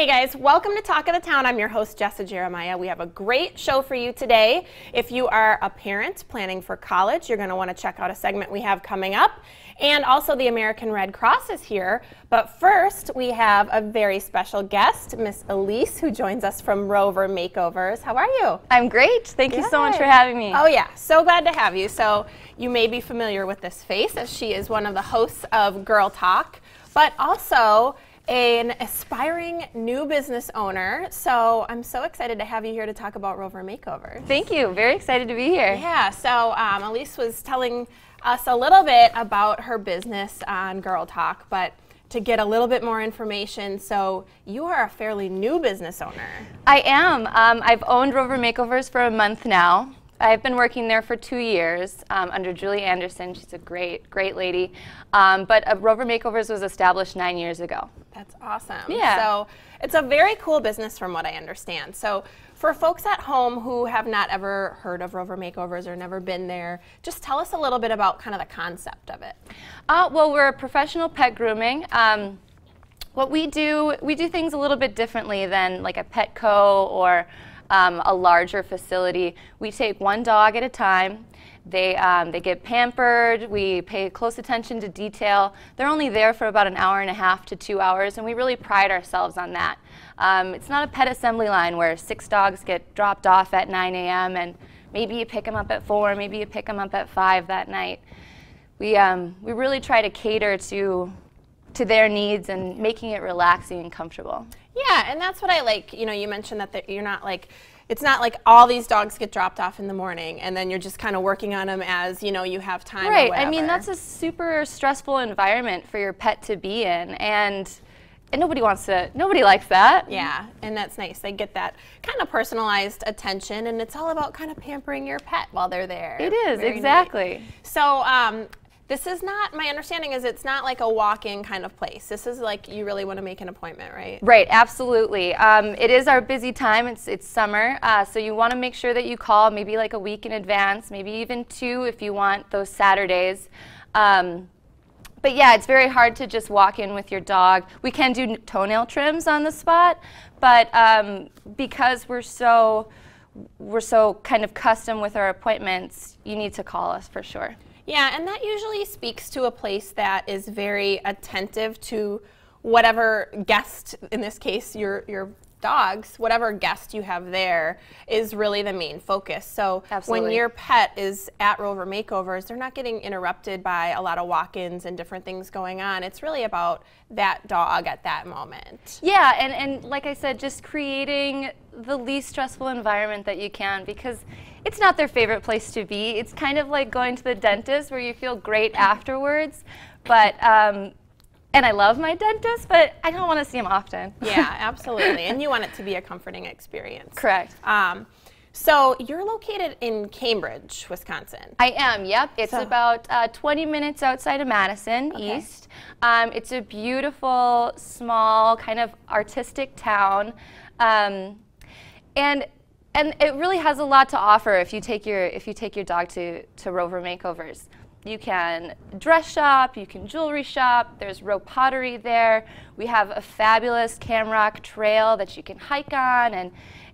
Hey guys, welcome to Talk of the Town. I'm your host, Jessa Jeremiah. We have a great show for you today. If you are a parent planning for college, you're going to want to check out a segment we have coming up. And also the American Red Cross is here. But first, we have a very special guest, Miss Elyse, who joins us from Rover Makeovers. How are you? I'm great. Thank you so much for having me. Oh yeah, so glad to have you. So you may be familiar with this face, as she is one of the hosts of Girl Talk, but also an aspiring new business owner. So I'm so excited to have you here to talk about Rover Makeovers. Thank you. Very excited to be here. Yeah, so Elyse was telling us a little bit about her business on Girl Talk, but to get a little bit more information, so you are a fairly new business owner. I am. I've owned Rover Makeovers for a month now. I've been working there for 2 years under Julie Anderson. She's a great lady. But Rover Makeovers was established 9 years ago. That's awesome. Yeah. So it's a very cool business from what I understand. So for folks at home who have not ever heard of Rover Makeovers or never been there, just tell us a little bit about kind of the concept of it. Well, we're a professional pet grooming. What we do things a little bit differently than like a Petco or a larger facility. We take one dog at a time. They get pampered. We pay close attention to detail. They're only there for about an hour and a half to 2 hours, and we really pride ourselves on that. It's not a pet assembly line where 6 dogs get dropped off at 9 a.m. and maybe you pick them up at 4, maybe you pick them up at 5 that night. We really try to cater to their needs and making it relaxing and comfortable. Yeah, and that's what I like. You know, you mentioned that you're not like, it's not like all these dogs get dropped off in the morning and then you're just kind of working on them as, you know, you have time. Right. Or whatever. I mean, that's a super stressful environment for your pet to be in, and nobody likes that. Yeah, and that's nice. They get that kind of personalized attention, and it's all about kind of pampering your pet while they're there. It is, Very exactly. neat. So this is not, my understanding is it's not like a walk-in kind of place. This is like you really want to make an appointment, right? Right, absolutely. It is our busy time. It's summer, so you want to make sure that you call maybe like a week in advance, maybe even 2 if you want those Saturdays. But yeah, it's very hard to just walk in with your dog. We can do toenail trims on the spot, but because we're so kind of custom with our appointments, you need to call us for sure. Yeah, and that usually speaks to a place that is very attentive to whatever guest, in this case your dogs, whatever guest you have there is really the main focus. So Absolutely. When your pet is at Rover Makeovers, they're not getting interrupted by a lot of walk-ins and different things going on. It's really about that dog at that moment. Yeah, and like I said, just creating the least stressful environment that you can, because it's not their favorite place to be. It's kind of like going to the dentist where you feel great afterwards, but and I love my dentist, but I don't want to see him often. Yeah, absolutely. And you want it to be a comforting experience. Correct. So you're located in Cambridge, Wisconsin. I am, yep. It's about 20 minutes outside of Madison, east. It's a beautiful, small, kind of artistic town. And it really has a lot to offer if you take your dog to Rover Makeovers. You can dress shop, you can jewelry shop, there's rope pottery there. We have a fabulous Camrock trail that you can hike on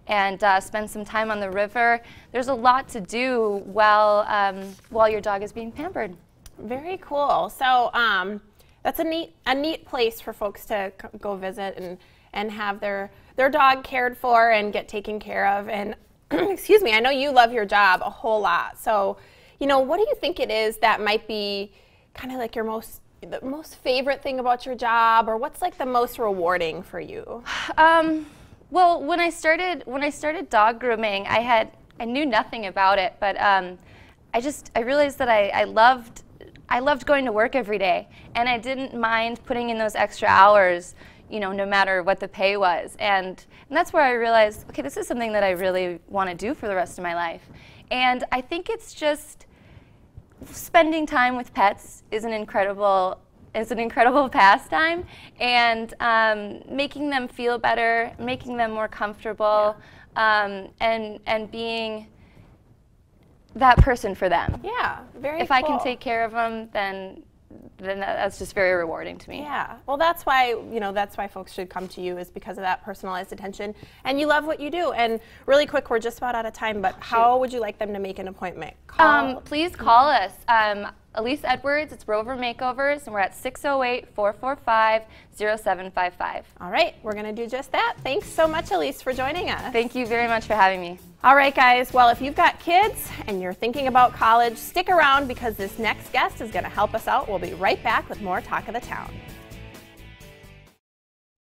and spend some time on the river. There's a lot to do while your dog is being pampered. Very cool. So that's a neat place for folks to go visit and have their dog cared for and get taken care of. And excuse me, I know you love your job a whole lot. So, you know, what do you think it is that might be kind of like the most favorite thing about your job, or what's like the most rewarding for you? Well, when I started dog grooming, I knew nothing about it, but I realized that I loved going to work every day, and I didn't mind putting in those extra hours, you know, no matter what the pay was. And that's where I realized, okay, this is something that I really want to do for the rest of my life. And I think it's just spending time with pets is an incredible pastime, and making them feel better, making them more comfortable, and being that person for them. Yeah, very If cool. I can take care of them, then then that's just very rewarding to me. Yeah, well, that's why, that's why folks should come to you, is because of that personalized attention, and you love what you do. And really quick, we're just about out of time, but how would you like them to make an appointment? Please call us. Elyse Edwards, it's Rover Makeovers, and we're at 608-445-0755. All right, we're going to do just that. Thanks so much, Elyse, for joining us. Thank you very much for having me. All right, guys, well, if you've got kids and you're thinking about college, stick around because this next guest is going to help us out. We'll be right back with more Talk of the Town.